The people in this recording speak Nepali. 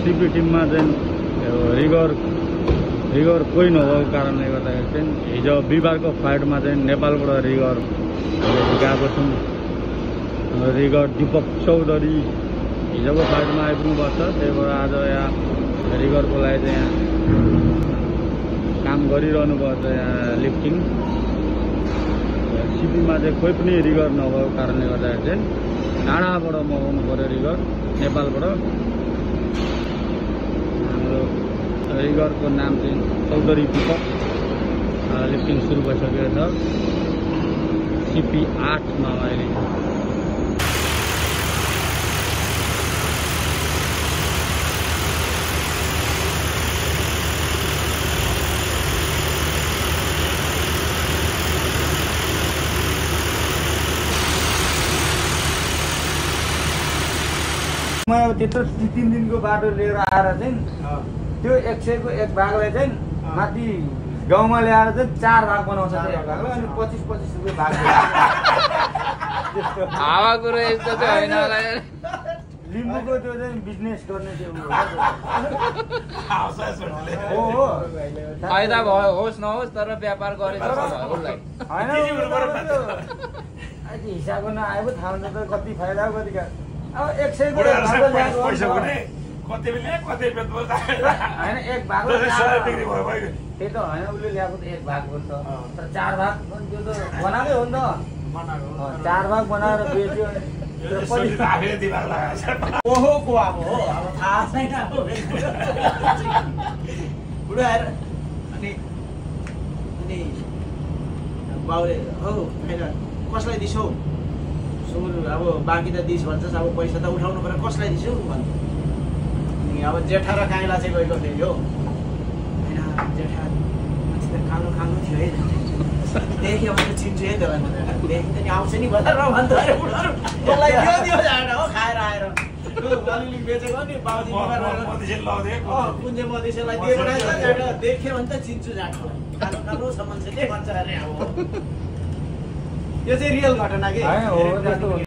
सिपी टिममा चाहिँ रिगर कोही नभएको कारणले गर्दाखेरि चाहिँ हिजो बिहिबारको फ्लाइटमा चाहिँ नेपालबाट रिगर गएको छौँ। रिगर दीपक चौधरी हिजोको फ्लाइटमा आइपुग्नु पर्छ, त्यही भएर आज यहाँ रिगरको लागि चाहिँ यहाँ काम गरिरहनु पर्छ, यहाँ लिफ्टिङ। सिपीमा चाहिँ कोही पनि रिगर नभएको कारणले गर्दाखेरि चाहिँ टाढाबाट मगाउनु पर्यो रिगर नेपालबाट। हाम्रो रिगरको नाम चाहिँ चौधरी दीपक। लिफ्टिङ सुरु भइसकेको छ सिपी 8मा अहिले। म अब त्यत्रो 3 दिनको बाटो लिएर आएर चाहिँ त्यो 100 को एक भागलाई चाहिँ माथि गाउँमा ल्याएर चाहिँ 4 भाग बनाउँछ त्यो एक भागलाई, अनि 25-25 रुपियाँ भाग हावा कुरो यस्तो चाहिँ होइन होला। लिम्बूको त्यो चाहिँ बिजनेस गर्ने त्यो हो फाइदा भयो होस् नहोस् तर व्यापार गरेछ उसलाई होइन। हिसाबको नआए पो थाहा हुन्छ त कति फाइदा हो कति। अब 100 को होइन, एक भाग त्यही त होइन, उसले ल्याएको त एक भाग हो नि त, तर 4 भाग त्यो त बनाएकै हो नि त। 4 भाग बनाएर बेच्यो ओहो को अब हो, अब थाहा छैन बुढो आएर अनि बाउले हो कसलाई दिसौ सुरु अब बाँकी त दिस भन्छस्, अब पैसा त उठाउनु पर्यो, कसलाई दिसौ भन्नु। अनि अब जेठा र काइला चाहिँ गएको थियो यो होइन, जेठा मान्छे त खानु थियो है, देख्यो भने चिन्छु है त्यसलाई, देख्यो नि आउँछ नि भनेर भन्दा यसलाई दियो जाँड हो खाएर आएर अलिअलि बेचेको नि बाउजी कुन चाहिँ मधेसीलाई दिएको रहेछ, देख्यो भने त चिन्छु जाँडलाई, खानु छ मान्छेले भन्छ अरे। अब यो चाहिँ रियल घटना के हो, त्यस्तो हुन्छ।